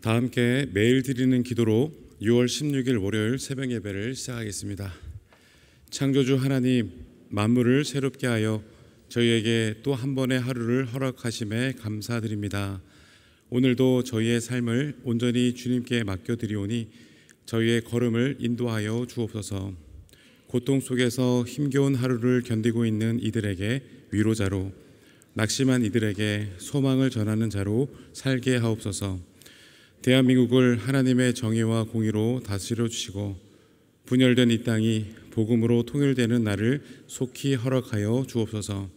다 함께 매일 드리는 기도로 6월 16일 월요일 새벽 예배를 시작하겠습니다. 창조주 하나님, 만물을 새롭게 하여 저희에게 또 한 번의 하루를 허락하심에 감사드립니다. 오늘도 저희의 삶을 온전히 주님께 맡겨드리오니 저희의 걸음을 인도하여 주옵소서. 고통 속에서 힘겨운 하루를 견디고 있는 이들에게 위로자로, 낙심한 이들에게 소망을 전하는 자로 살게 하옵소서. 대한민국을 하나님의 정의와 공의로 다스려 주시고 분열된 이 땅이 복음으로 통일되는 날을 속히 허락하여 주옵소서.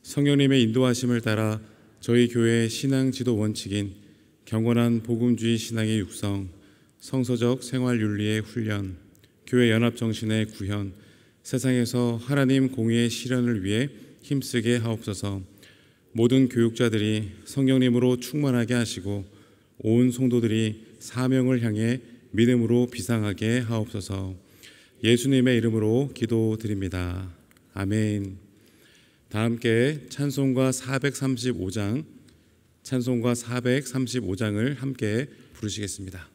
성령님의 인도하심을 따라 저희 교회의 신앙 지도 원칙인 경건한 복음주의 신앙의 육성, 성서적 생활윤리의 훈련, 교회 연합 정신의 구현, 세상에서 하나님 공의의 실현을 위해 힘쓰게 하옵소서. 모든 교육자들이 성령님으로 충만하게 하시고 온 성도들이 사명을 향해 믿음으로 비상하게 하옵소서. 예수님의 이름으로 기도드립니다. 아멘. 다 함께 찬송가 435장을 함께 부르시겠습니다.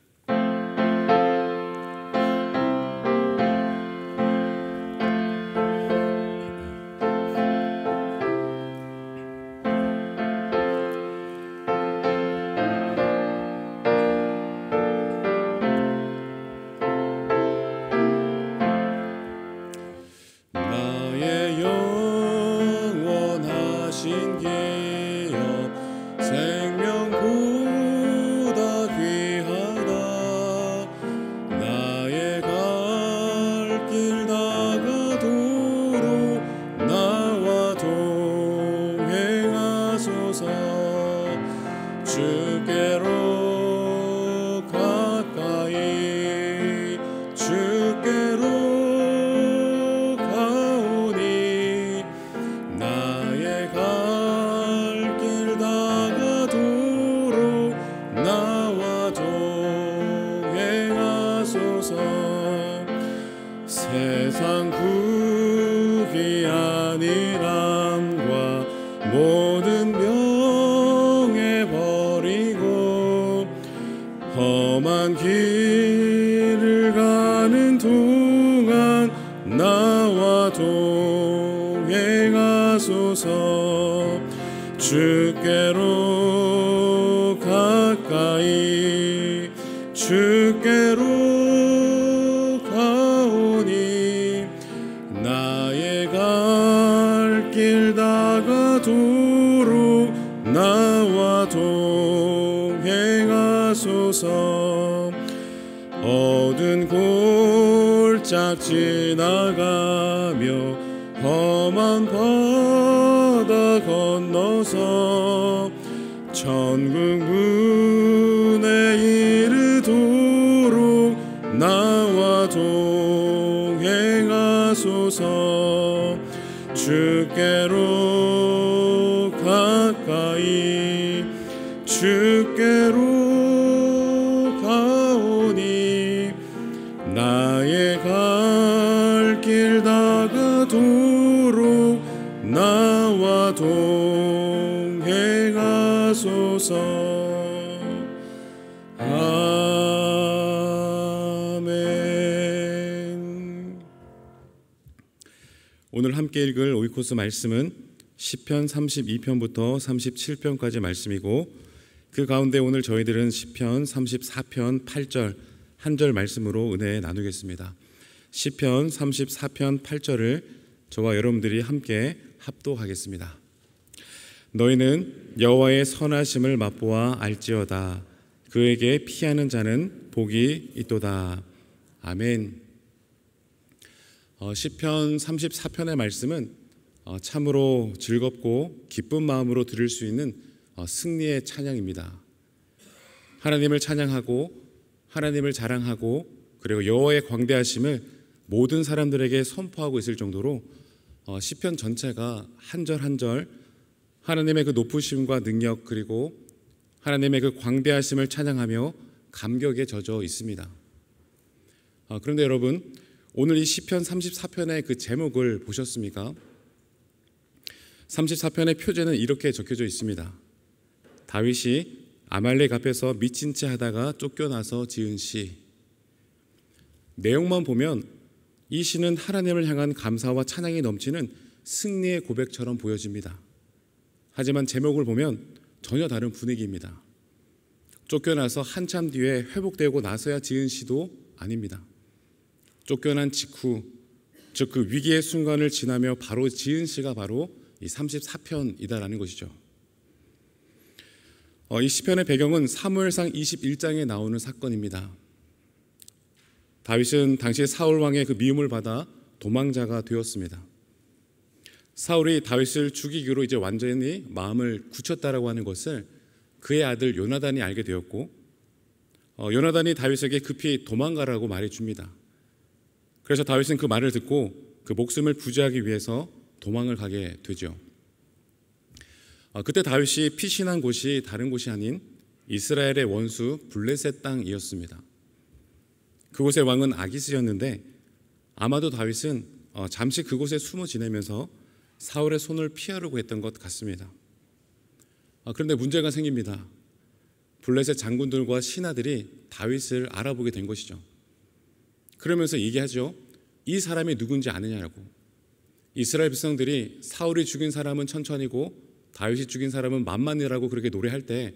세상 구기 아니람과 모든 명예 버리고 험한 길을 가는 동안 나와 동행하소서. 주께로 가까이 주께로 도로 나와 동행하소서. 어두운 골짝 지나가며 험한 바다 건너서 천국 문에 이르도록 나와 동행하소서. 주께로 가까이 주께로 가오니 나의 갈 길 다가도록 나와 동행하소서. 아멘. 오늘 함께 읽을 오이코스 말씀은 시편 32편부터 37편까지 말씀이고, 그 가운데 오늘 저희들은 시편 34편 8절 한 절 말씀으로 은혜 나누겠습니다. 시편 34편 8절을 저와 여러분들이 함께 합독하겠습니다. 너희는 여호와의 선하심을 맛보아 알지어다. 그에게 피하는 자는 복이 있도다. 아멘. 시편 34편의 말씀은 참으로 즐겁고 기쁜 마음으로 들을 수 있는 승리의 찬양입니다. 하나님을 찬양하고 하나님을 자랑하고 그리고 여호와의 광대하심을 모든 사람들에게 선포하고 있을 정도로 시편 전체가 한 절 한 절 하나님의 그 높으심과 능력 그리고 하나님의 그 광대하심을 찬양하며 감격에 젖어 있습니다. 그런데 여러분, 오늘 이 시편 34편의 그 제목을 보셨습니까? 34편의 표제는 이렇게 적혀져 있습니다. 다윗이 아말렉 앞에서 미친 채 하다가 쫓겨나서 지은 시. 내용만 보면 이 시는 하나님을 향한 감사와 찬양이 넘치는 승리의 고백처럼 보여집니다. 하지만 제목을 보면 전혀 다른 분위기입니다. 쫓겨나서 한참 뒤에 회복되고 나서야 지은 시도 아닙니다. 쫓겨난 직후, 즉 그 위기의 순간을 지나며 바로 지은 시가 바로 이 34편이다라는 것이죠. 이 시편의 배경은 사무엘상 21장에 나오는 사건입니다. 다윗은 당시 사울 왕의 그 미움을 받아 도망자가 되었습니다. 사울이 다윗을 죽이기로 이제 완전히 마음을 굳혔다라고 하는 것을 그의 아들 요나단이 알게 되었고, 요나단이 다윗에게 급히 도망가라고 말해줍니다. 그래서 다윗은 그 말을 듣고 그 목숨을 부지하기 위해서 도망을 가게 되죠. 그때 다윗이 피신한 곳이 다른 곳이 아닌 이스라엘의 원수 블레셋 땅이었습니다. 그곳의 왕은 아기스였는데 아마도 다윗은 잠시 그곳에 숨어 지내면서 사울의 손을 피하려고 했던 것 같습니다. 그런데 문제가 생깁니다. 블레셋 장군들과 신하들이 다윗을 알아보게 된 것이죠. 그러면서 얘기하죠. 이 사람이 누군지 아느냐라고. 이스라엘 백성들이 사울이 죽인 사람은 천천이고 다윗이 죽인 사람은 만만이라고 그렇게 노래할 때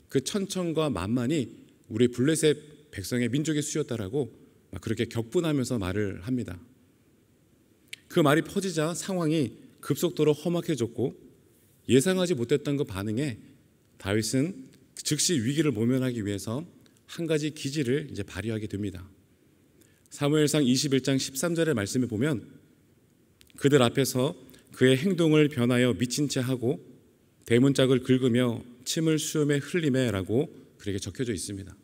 그 천천과 만만이 우리 블레셋 백성의 민족의 수였다라고 그렇게 격분하면서 말을 합니다. 그 말이 퍼지자 상황이 급속도로 험악해졌고 예상하지 못했던 그 반응에 다윗은 즉시 위기를 모면하기 위해서 한 가지 기지를 이제 발휘하게 됩니다. 사무엘상 21장 13절의 말씀을 보면 그들 앞에서 그의 행동을 변하여 미친 채 하고 대문짝을 긁으며 침을 수염에 흘리매라고 그렇게 적혀져 있습니다.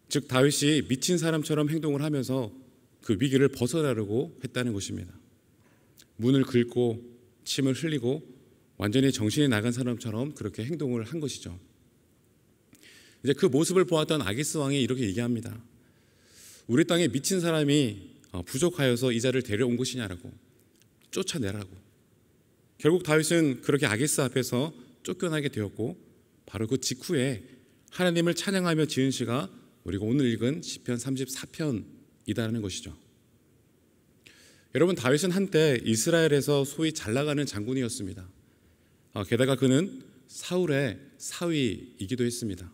즉 다윗이 미친 사람처럼 행동을 하면서 그 위기를 벗어나려고 했다는 것입니다. 문을 긁고 침을 흘리고 완전히 정신이 나간 사람처럼 그렇게 행동을 한 것이죠. 이제 그 모습을 보았던 아기스 왕이 이렇게 얘기합니다. 우리 땅에 미친 사람이 부족하여서 이 자를 데려온 것이냐라고, 쫓아내라고. 결국 다윗은 그렇게 아기스 앞에서 쫓겨나게 되었고 바로 그 직후에 하나님을 찬양하며 지은 시가 우리가 오늘 읽은 시편 34편이다라는 것이죠. 여러분, 다윗은 한때 이스라엘에서 소위 잘 나가는 장군이었습니다. 게다가 그는 사울의 사위이기도 했습니다.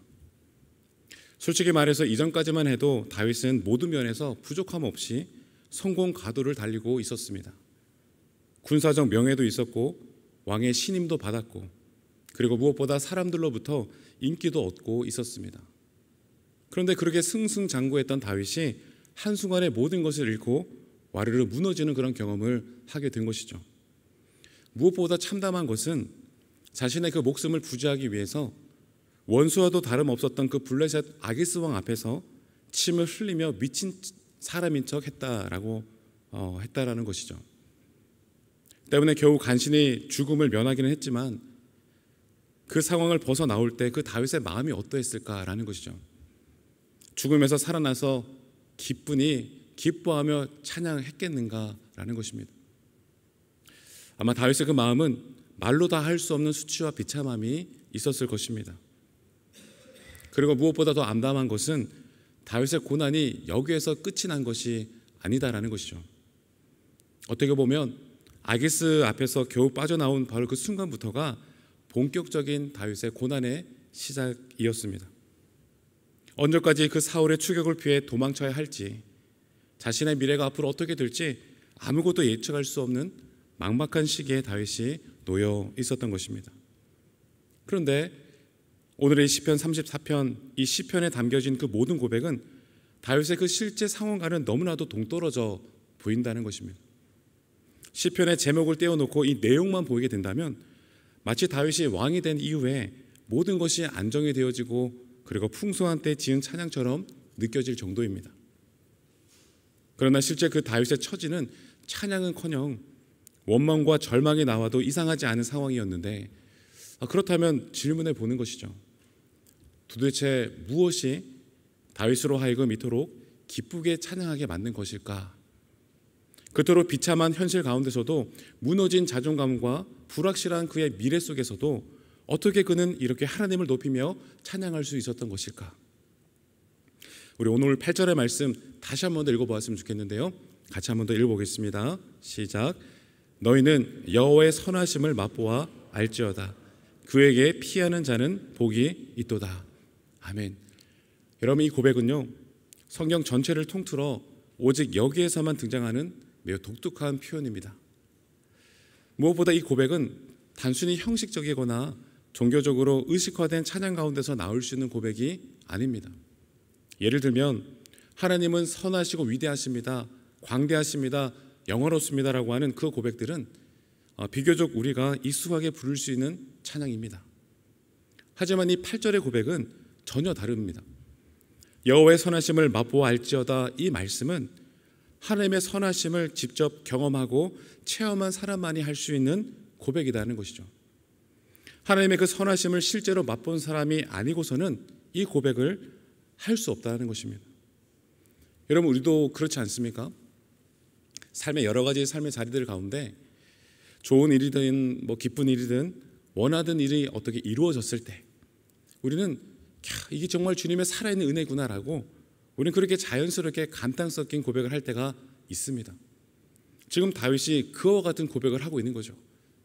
솔직히 말해서 이전까지만 해도 다윗은 모든 면에서 부족함 없이 성공 가도를 달리고 있었습니다. 군사적 명예도 있었고 왕의 신임도 받았고 그리고 무엇보다 사람들로부터 인기도 얻고 있었습니다. 그런데 그렇게 승승장구했던 다윗이 한순간에 모든 것을 잃고 와르르 무너지는 그런 경험을 하게 된 것이죠. 무엇보다 참담한 것은 자신의 그 목숨을 부지하기 위해서 원수와도 다름없었던 그 블레셋 아기스 왕 앞에서 침을 흘리며 미친 사람인 척 했다라는 것이죠. 때문에 겨우 간신히 죽음을 면하기는 했지만 그 상황을 벗어나올 때 그 다윗의 마음이 어떠했을까라는 것이죠. 죽음에서 살아나서 기뻐하며 찬양했겠는가라는 것입니다. 아마 다윗의 그 마음은 말로 다 할 수 없는 수치와 비참함이 있었을 것입니다. 그리고 무엇보다 더 암담한 것은 다윗의 고난이 여기에서 끝이 난 것이 아니다라는 것이죠. 어떻게 보면 아기스 앞에서 겨우 빠져나온 바로 그 순간부터가 본격적인 다윗의 고난의 시작이었습니다. 언제까지 그 사울의 추격을 피해 도망쳐야 할지, 자신의 미래가 앞으로 어떻게 될지 아무것도 예측할 수 없는 막막한 시기에 다윗이 놓여 있었던 것입니다. 그런데 오늘의 시편 34편, 이 시편에 담겨진 그 모든 고백은 다윗의 그 실제 상황과는 너무나도 동떨어져 보인다는 것입니다. 시편의 제목을 떼어놓고 이 내용만 보이게 된다면 마치 다윗이 왕이 된 이후에 모든 것이 안정이 되어지고 그리고 풍성한 때 지은 찬양처럼 느껴질 정도입니다. 그러나 실제 그 다윗의 처지는 찬양은커녕 원망과 절망이 나와도 이상하지 않은 상황이었는데, 그렇다면 질문해 보는 것이죠. 도대체 무엇이 다윗으로 하여금 이토록 기쁘게 찬양하게 만든 것일까? 그토록 비참한 현실 가운데서도 무너진 자존감과 불확실한 그의 미래 속에서도 어떻게 그는 이렇게 하나님을 높이며 찬양할 수 있었던 것일까? 우리 오늘 8절의 말씀 다시 한번 더 읽어보았으면 좋겠는데요. 같이 한번 더 읽어보겠습니다. 시작. 너희는 여호와의 선하심을 맛보아 알지어다. 그에게 피하는 자는 복이 있도다. 아멘. 여러분, 이 고백은요, 성경 전체를 통틀어 오직 여기에서만 등장하는 매우 독특한 표현입니다. 무엇보다 이 고백은 단순히 형식적이거나 종교적으로 의식화된 찬양 가운데서 나올 수 있는 고백이 아닙니다. 예를 들면 하나님은 선하시고 위대하십니다, 광대하십니다, 영원롭습니다라고 하는 그 고백들은 비교적 우리가 익숙하게 부를 수 있는 찬양입니다. 하지만 이 8절의 고백은 전혀 다릅니다. 여호와의 선하심을 맛보아 알지어다, 이 말씀은 하나님의 선하심을 직접 경험하고 체험한 사람만이 할 수 있는 고백이라는 것이죠. 하나님의 그 선하심을 실제로 맛본 사람이 아니고서는 이 고백을 할 수 없다는 것입니다. 여러분, 우리도 그렇지 않습니까? 삶의 여러 가지 삶의 자리들 가운데 좋은 일이든 기쁜 일이든 원하던 일이 어떻게 이루어졌을 때 우리는 이게 정말 주님의 살아있는 은혜구나라고 우리는 그렇게 자연스럽게 감탄 섞인 고백을 할 때가 있습니다. 지금 다윗이 그와 같은 고백을 하고 있는 거죠.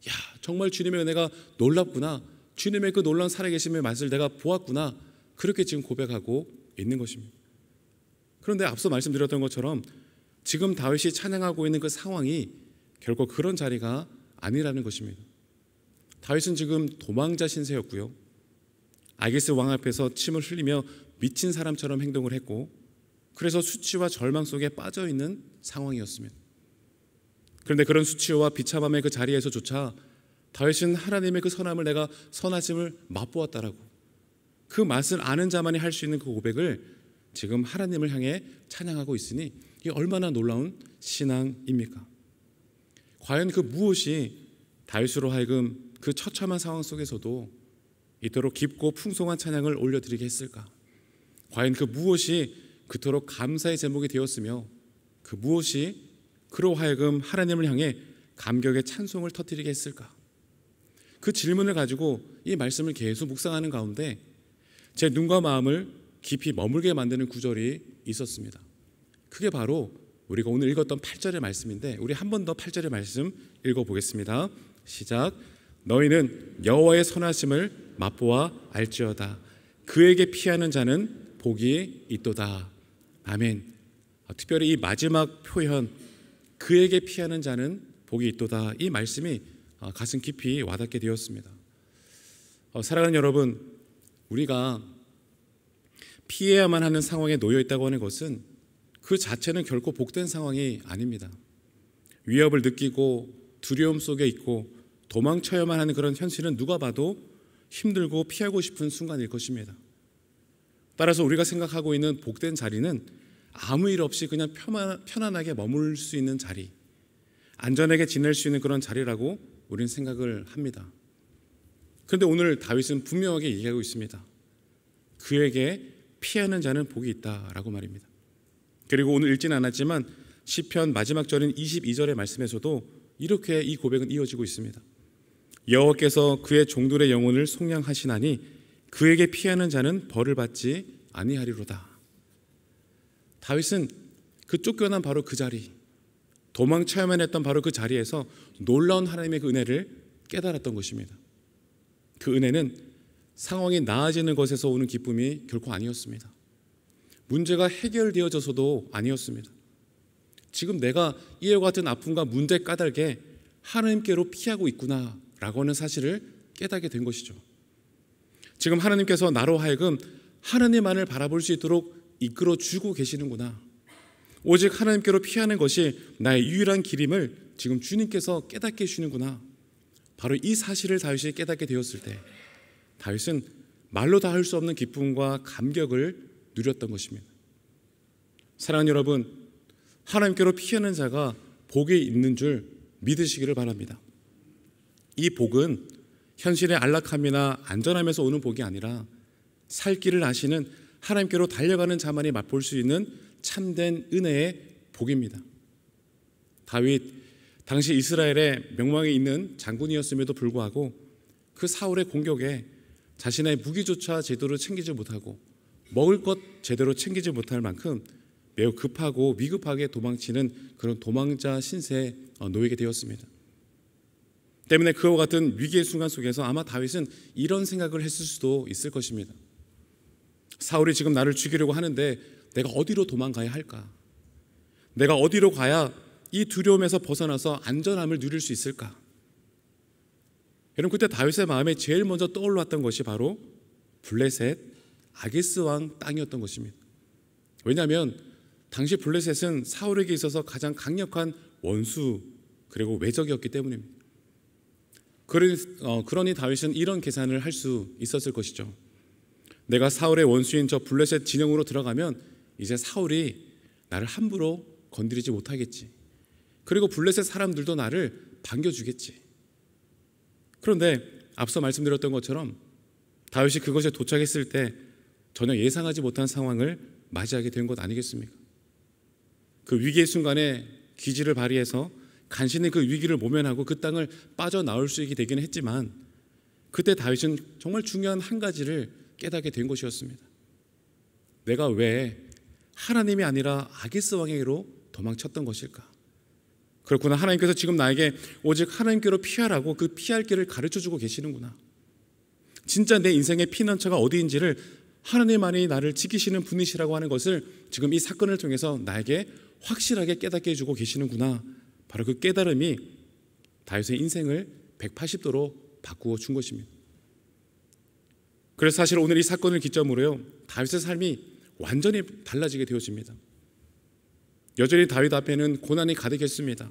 야, 정말 주님의 은혜가 놀랍구나, 주님의 그 놀라운 살아계심의 맛을 내가 보았구나, 그렇게 지금 고백하고 있는 것입니다. 그런데 앞서 말씀드렸던 것처럼 지금 다윗이 찬양하고 있는 그 상황이 결코 그런 자리가 아니라는 것입니다. 다윗은 지금 도망자 신세였고요, 아기스 왕 앞에서 침을 흘리며 미친 사람처럼 행동을 했고, 그래서 수치와 절망 속에 빠져있는 상황이었습니다. 그런데 그런 수치와 비참함의 그 자리에서조차 다윗은 하나님의 그 선함을, 내가 선하심을 맛보았다라고, 그 맛을 아는 자만이 할 수 있는 그 고백을 지금 하나님을 향해 찬양하고 있으니 이게 얼마나 놀라운 신앙입니까? 과연 그 무엇이 다윗으로 하여금 그 처참한 상황 속에서도 이토록 깊고 풍성한 찬양을 올려드리게 했을까? 과연 그 무엇이 그토록 감사의 제목이 되었으며 그 무엇이 그로 하여금 하나님을 향해 감격의 찬송을 터뜨리게 했을까? 그 질문을 가지고 이 말씀을 계속 묵상하는 가운데 제 눈과 마음을 깊이 머물게 만드는 구절이 있었습니다. 그게 바로 우리가 오늘 읽었던 8절의 말씀인데, 우리 한 번 더 8절의 말씀 읽어보겠습니다. 시작. 너희는 여호와의 선하심을 맛보아 알지어다. 그에게 피하는 자는 복이 있도다. 아멘. 특별히 이 마지막 표현, 그에게 피하는 자는 복이 있도다, 이 말씀이 가슴 깊이 와닿게 되었습니다. 사랑하는 여러분, 우리가 피해야만 하는 상황에 놓여 있다고 하는 것은 그 자체는 결코 복된 상황이 아닙니다. 위협을 느끼고 두려움 속에 있고 도망쳐야만 하는 그런 현실은 누가 봐도 힘들고 피하고 싶은 순간일 것입니다. 따라서 우리가 생각하고 있는 복된 자리는 아무 일 없이 그냥 편안하게 머물 수 있는 자리, 안전하게 지낼 수 있는 그런 자리라고 우리는 생각을 합니다. 그런데 오늘 다윗은 분명하게 얘기하고 있습니다. 그에게 피하는 자는 복이 있다라고 말입니다. 그리고 오늘 읽지는 않았지만 시편 마지막 절인 22절의 말씀에서도 이렇게 이 고백은 이어지고 있습니다. 여호와께서 그의 종들의 영혼을 속량하시나니 그에게 피하는 자는 벌을 받지 아니하리로다. 다윗은 그 쫓겨난 바로 그 자리, 도망쳐야만 했던 바로 그 자리에서 놀라운 하나님의 그 은혜를 깨달았던 것입니다. 그 은혜는 상황이 나아지는 것에서 오는 기쁨이 결코 아니었습니다. 문제가 해결되어져서도 아니었습니다. 지금 내가 이와 같은 아픔과 문제 까닭에 하나님께로 피하고 있구나 라고 하는 사실을 깨닫게 된 것이죠. 지금 하나님께서 나로 하여금 하나님만을 바라볼 수 있도록 이끌어 주고 계시는구나, 오직 하나님께로 피하는 것이 나의 유일한 길임을 지금 주님께서 깨닫게 해주시는구나, 바로 이 사실을 다윗이 깨닫게 되었을 때 다윗은 말로 다 할 수 없는 기쁨과 감격을 누렸던 것입니다. 사랑하는 여러분, 하나님께로 피하는 자가 복이 있는 줄 믿으시기를 바랍니다. 이 복은 현실의 안락함이나 안전함에서 오는 복이 아니라 살 길을 아시는 하나님께로 달려가는 자만이 맛볼 수 있는 참된 은혜의 복입니다. 다윗, 당시 이스라엘의 명망에 있는 장군이었음에도 불구하고 그 사울의 공격에 자신의 무기조차 제대로 챙기지 못하고 먹을 것 제대로 챙기지 못할 만큼 매우 급하고 위급하게 도망치는 그런 도망자 신세에 놓이게 되었습니다. 때문에 그와 같은 위기의 순간 속에서 아마 다윗은 이런 생각을 했을 수도 있을 것입니다. 사울이 지금 나를 죽이려고 하는데 내가 어디로 도망가야 할까? 내가 어디로 가야 이 두려움에서 벗어나서 안전함을 누릴 수 있을까? 여러분, 그때 다윗의 마음에 제일 먼저 떠올랐던 것이 바로 블레셋 아기스 왕 땅이었던 것입니다. 왜냐하면 당시 블레셋은 사울에게 있어서 가장 강력한 원수 그리고 외적이었기 때문입니다. 그러니 다윗은 이런 계산을 할 수 있었을 것이죠. 내가 사울의 원수인 저 블레셋 진영으로 들어가면 이제 사울이 나를 함부로 건드리지 못하겠지. 그리고 블레셋 사람들도 나를 반겨주겠지. 그런데 앞서 말씀드렸던 것처럼 다윗이 그것에 도착했을 때 전혀 예상하지 못한 상황을 맞이하게 된 것 아니겠습니까? 그 위기의 순간에 기지를 발휘해서 간신히 그 위기를 모면하고 그 땅을 빠져나올 수 있게 되기는 했지만 그때 다윗은 정말 중요한 한 가지를 깨닫게 된 것이었습니다. 내가 왜 하나님이 아니라 아기스 왕에게로 도망쳤던 것일까? 그렇구나. 하나님께서 지금 나에게 오직 하나님께로 피하라고 그 피할 길을 가르쳐주고 계시는구나. 진짜 내 인생의 피난처가 어디인지를 하나님만이 나를 지키시는 분이시라고 하는 것을 지금 이 사건을 통해서 나에게 확실하게 깨닫게 해주고 계시는구나. 바로 그 깨달음이 다윗의 인생을 180도로 바꾸어 준 것입니다. 그래서 사실 오늘 이 사건을 기점으로요, 다윗의 삶이 완전히 달라지게 되어집니다. 여전히 다윗 앞에는 고난이 가득했습니다.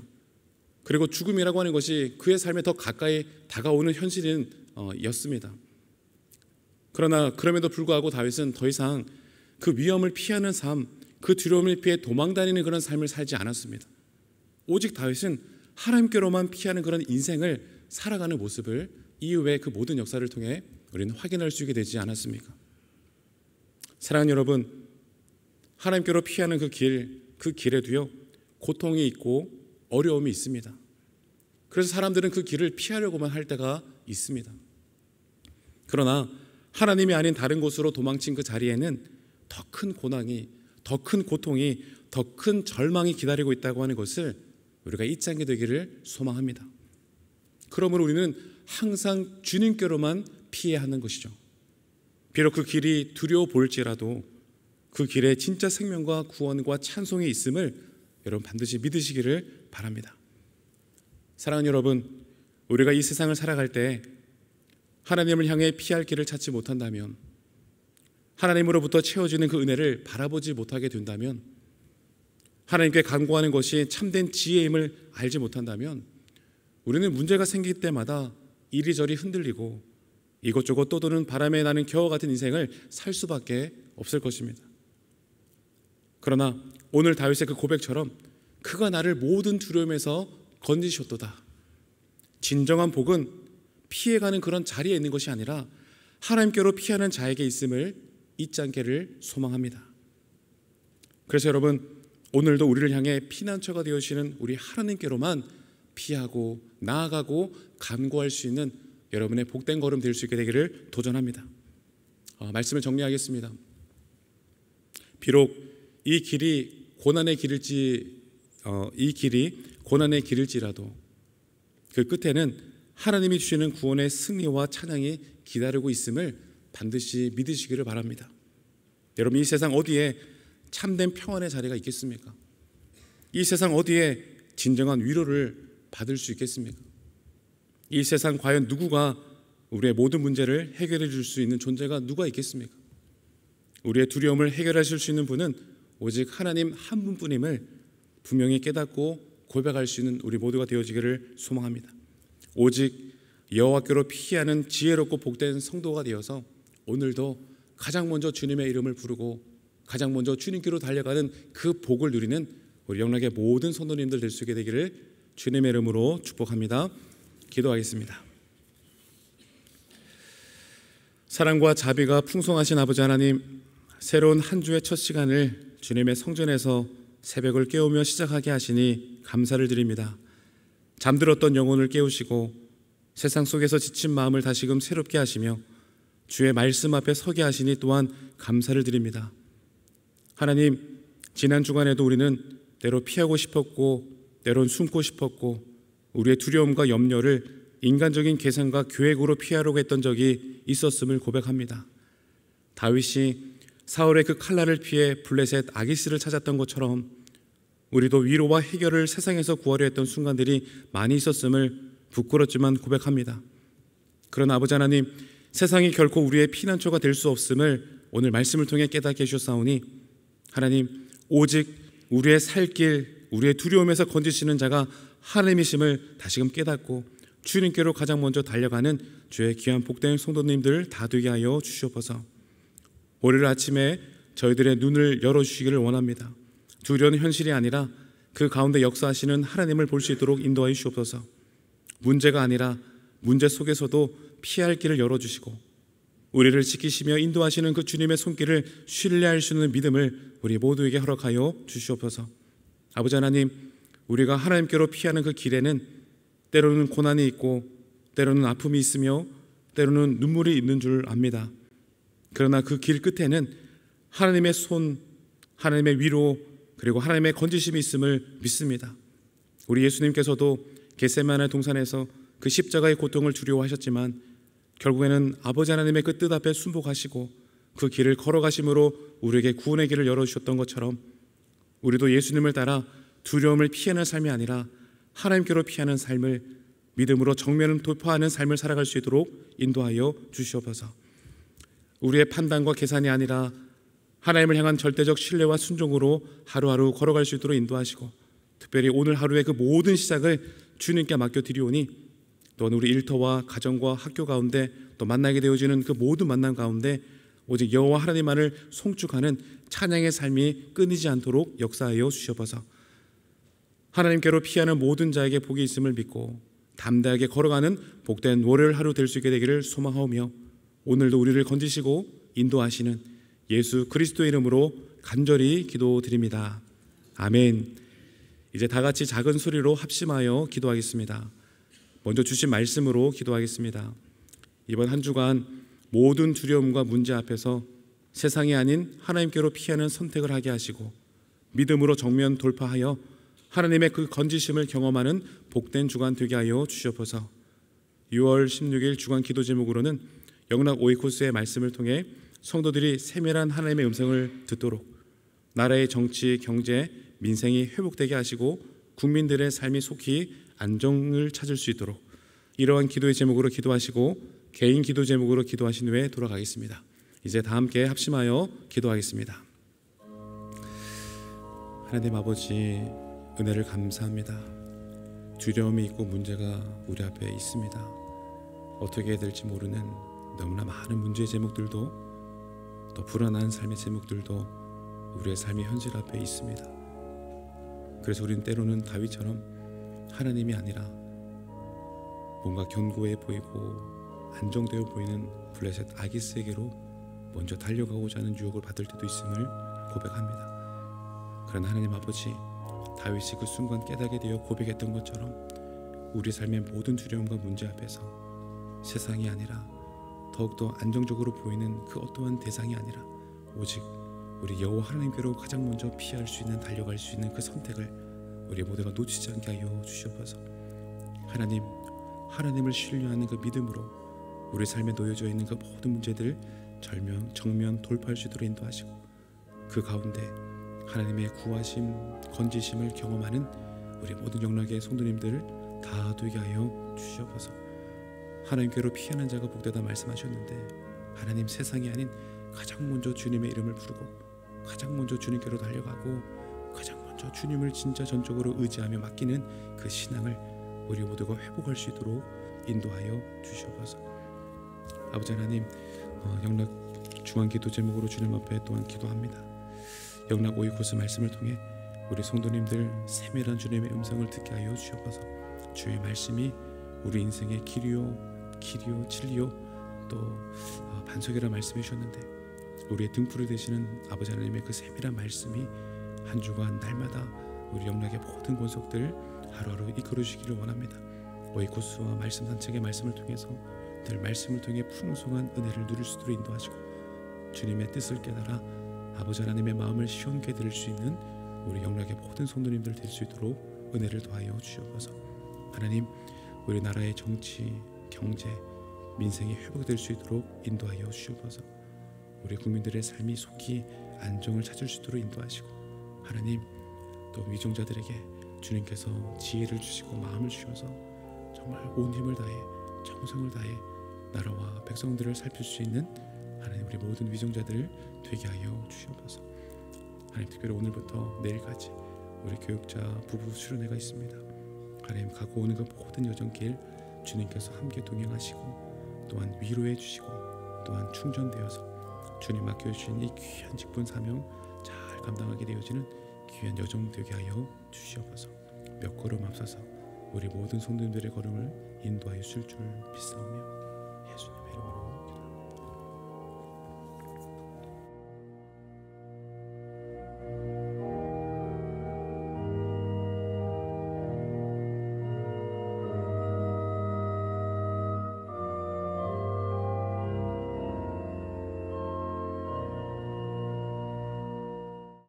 그리고 죽음이라고 하는 것이 그의 삶에 더 가까이 다가오는 현실이었습니다. 그러나 그럼에도 불구하고 다윗은 더 이상 그 위험을 피하는 삶, 그 두려움을 피해 도망다니는 그런 삶을 살지 않았습니다. 오직 다윗은 하나님께로만 피하는 그런 인생을 살아가는 모습을 이후의 그 모든 역사를 통해 우리는 확인할 수 있게 되지 않았습니까? 사랑하는 여러분, 하나님께로 피하는 그 길에도요, 고통이 있고 어려움이 있습니다. 그래서 사람들은 그 길을 피하려고만 할 때가 있습니다. 그러나 하나님이 아닌 다른 곳으로 도망친 그 자리에는 더 큰 고난이, 더 큰 고통이, 더 큰 절망이 기다리고 있다고 하는 것을 우리가 잊지 않게 되기를 소망합니다. 그러므로 우리는 항상 주님께로만 피해야 하는 것이죠. 비록 그 길이 두려워 보일지라도 그 길에 진짜 생명과 구원과 찬송이 있음을 여러분 반드시 믿으시기를 바랍니다. 사랑하는 여러분, 우리가 이 세상을 살아갈 때 하나님을 향해 피할 길을 찾지 못한다면, 하나님으로부터 채워지는 그 은혜를 바라보지 못하게 된다면, 하나님께 간구하는 것이 참된 지혜임을 알지 못한다면 우리는 문제가 생길 때마다 이리저리 흔들리고 이것저것 떠도는 바람에 나는 겨와 같은 인생을 살 수밖에 없을 것입니다. 그러나 오늘 다윗의 그 고백처럼 그가 나를 모든 두려움에서 건지셨도다. 진정한 복은 피해가는 그런 자리에 있는 것이 아니라 하나님께로 피하는 자에게 있음을 잊지 않기를 소망합니다. 그래서 여러분, 오늘도 우리를 향해 피난처가 되어주시는 우리 하나님께로만 피하고 나아가고 간구할 수 있는 여러분의 복된 걸음 될 수 있게 되기를 도전합니다. 말씀을 정리하겠습니다. 비록 이 길이 고난의 길일지라도 그 끝에는 하나님이 주시는 구원의 승리와 찬양이 기다리고 있음을 반드시 믿으시기를 바랍니다. 여러분, 이 세상 어디에 참된 평안의 자리가 있겠습니까? 이 세상 어디에 진정한 위로를 받을 수 있겠습니까? 이 세상 과연 누구가 우리의 모든 문제를 해결해 줄 수 있는 존재가 누가 있겠습니까? 우리의 두려움을 해결하실 수 있는 분은 오직 하나님 한 분뿐임을 분명히 깨닫고 고백할 수 있는 우리 모두가 되어지기를 소망합니다. 오직 여호와께로 피하는 지혜롭고 복된 성도가 되어서 오늘도 가장 먼저 주님의 이름을 부르고 가장 먼저 주님께로 달려가는 그 복을 누리는 우리 영락의 모든 성도님들 될 수 있게 되기를 주님의 이름으로 축복합니다. 기도하겠습니다. 사랑과 자비가 풍성하신 아버지 하나님, 새로운 한 주의 첫 시간을 주님의 성전에서 새벽을 깨우며 시작하게 하시니 감사를 드립니다. 잠들었던 영혼을 깨우시고 세상 속에서 지친 마음을 다시금 새롭게 하시며 주의 말씀 앞에 서게 하시니 또한 감사를 드립니다. 하나님, 지난 주간에도 우리는 때로 피하고 싶었고 때론 숨고 싶었고 우리의 두려움과 염려를 인간적인 계산과 계획으로 피하려고 했던 적이 있었음을 고백합니다. 다윗이 사울의 그 칼날을 피해 블레셋 아기스를 찾았던 것처럼 우리도 위로와 해결을 세상에서 구하려 했던 순간들이 많이 있었음을 부끄럽지만 고백합니다. 그러나 아버지 하나님, 세상이 결코 우리의 피난처가 될 수 없음을 오늘 말씀을 통해 깨닫게 해주셨사오니 하나님, 오직 우리의 살 길, 우리의 두려움에서 건지시는 자가 하나님이심을 다시금 깨닫고 주님께로 가장 먼저 달려가는 주의 귀한 복된 성도님들 다 되게 하여 주시옵소서. 월요일 아침에 저희들의 눈을 열어주시기를 원합니다. 두려운 현실이 아니라 그 가운데 역사하시는 하나님을 볼 수 있도록 인도하여 주시옵소서. 문제가 아니라 문제 속에서도 피할 길을 열어주시고 우리를 지키시며 인도하시는 그 주님의 손길을 신뢰할 수 있는 믿음을 우리 모두에게 허락하여 주시옵소서. 아버지 하나님, 우리가 하나님께로 피하는 그 길에는 때로는 고난이 있고 때로는 아픔이 있으며 때로는 눈물이 있는 줄 압니다. 그러나 그 길 끝에는 하나님의 손, 하나님의 위로 그리고 하나님의 건지심이 있음을 믿습니다. 우리 예수님께서도 겟세마네 동산에서 그 십자가의 고통을 두려워하셨지만 결국에는 아버지 하나님의 그 뜻 앞에 순복하시고 그 길을 걸어가심으로 우리에게 구원의 길을 열어주셨던 것처럼 우리도 예수님을 따라 두려움을 피하는 삶이 아니라 하나님께로 피하는 삶을 믿음으로 정면을 돌파하는 삶을 살아갈 수 있도록 인도하여 주시옵소서. 우리의 판단과 계산이 아니라 하나님을 향한 절대적 신뢰와 순종으로 하루하루 걸어갈 수 있도록 인도하시고 특별히 오늘 하루의 그 모든 시작을 주님께 맡겨드리오니 또한 우리 일터와 가정과 학교 가운데 또 만나게 되어지는 그 모든 만남 가운데 오직 여호와 하나님만을 송축하는 찬양의 삶이 끊이지 않도록 역사하여 주시옵소서. 하나님께로 피하는 모든 자에게 복이 있음을 믿고 담대하게 걸어가는 복된 월요일 하루 될 수 있게 되기를 소망하오며 오늘도 우리를 건지시고 인도하시는 예수 그리스도의 이름으로 간절히 기도드립니다. 아멘. 이제 다 같이 작은 소리로 합심하여 기도하겠습니다. 먼저 주신 말씀으로 기도하겠습니다. 이번 한 주간 모든 두려움과 문제 앞에서 세상이 아닌 하나님께로 피하는 선택을 하게 하시고 믿음으로 정면 돌파하여 하나님의 그 건지심을 경험하는 복된 주간 되게 하여 주시옵소서. 6월 16일 주간 기도 제목으로는 영락 오이코스의 말씀을 통해 성도들이 세밀한 하나님의 음성을 듣도록 나라의 정치, 경제, 민생이 회복되게 하시고 국민들의 삶이 속히 안정을 찾을 수 있도록 이러한 기도의 제목으로 기도하시고 개인 기도 제목으로 기도하신 후에 돌아가겠습니다. 이제 다 함께 합심하여 기도하겠습니다. 하나님 아버지, 은혜를 감사합니다. 두려움이 있고 문제가 우리 앞에 있습니다. 어떻게 해야 될지 모르는 너무나 많은 문제의 제목들도 또 불안한 삶의 제목들도 우리의 삶의 현실 앞에 있습니다. 그래서 우리는 때로는 다윗처럼 하나님이 아니라 뭔가 견고해 보이고 안정되어 보이는 블레셋 아기스에게로 먼저 달려가고자 하는 유혹을 받을 때도 있음을 고백합니다. 그러나 하나님 아버지, 다윗이 그 순간 깨닫게 되어 고백했던 것처럼 우리 삶의 모든 두려움과 문제 앞에서 세상이 아니라 더욱더 안정적으로 보이는 그 어떠한 대상이 아니라 오직 우리 여호와 하나님께로 가장 먼저 피할 수 있는, 달려갈 수 있는 그 선택을 우리 모두가 놓치지 않게 하여 주시옵소서. 하나님, 하나님을 신뢰하는 그 믿음으로 우리 삶에 놓여져 있는 그 모든 문제들 정면 돌파할 수 있도록 인도하시고 그 가운데 하나님의 구하심, 건지심을 경험하는 우리 모든 영락의 성도님들 다 되게 하여 주시옵소서. 하나님께로 피하는 자가 복되다 말씀하셨는데 하나님, 세상이 아닌 가장 먼저 주님의 이름을 부르고 가장 먼저 주님께로 달려가고 가장 먼저 주님을 진짜 전적으로 의지하며 맡기는 그 신앙을 우리 모두가 회복할 수 있도록 인도하여 주시옵소서. 아버지 하나님, 영락 중앙기도 제목으로 주님 앞에 또한 기도합니다. 영락 오이코스 말씀을 통해 우리 성도님들 세밀한 주님의 음성을 듣게 하여 주시옵소서. 주의 말씀이 우리 인생의 길이요 진리요 또 반석이라 말씀해 주셨는데 우리의 등불이 되시는 아버지 하나님의 그 세밀한 말씀이 한 주간 날마다 우리 영락의 모든 권속들 하루하루 이끌어 주시기를 원합니다. 오이코스와 말씀 산책의 말씀을 통해서 늘 말씀을 통해 풍성한 은혜를 누릴 수 있도록 인도하시고 주님의 뜻을 깨달아 아버지 하나님의 마음을 시원케 들을 수 있는 우리 영락의 모든 성도님들 될 수 있도록 은혜를 더하여 주시옵소서. 하나님, 우리나라의 정치, 경제, 민생이 회복될 수 있도록 인도하여 주시옵소서. 우리 국민들의 삶이 속히 안정을 찾을 수 있도록 인도하시고 하나님, 또 위종자들에게 주님께서 지혜를 주시고 마음을 주셔서 정말 온 힘을 다해 정성을 다해 나라와 백성들을 살필 수 있는 하나님 우리 모든 위종자들 되게 하여 주시옵소서. 하나님, 특별히 오늘부터 내일까지 우리 교육자 부부 수련회가 있습니다. 하나님, 가고 오는 그 모든 여정길 주님께서 함께 동행하시고 또한 위로해 주시고 또한 충전되어서 주님 맡겨주신 이 귀한 직분 사명 잘 감당하게 되어지는 귀한 여정 되게 하여 주시옵소서. 몇 걸음 앞서서 우리 모든 성도님들의 걸음을 인도하여 주실 줄 믿사오며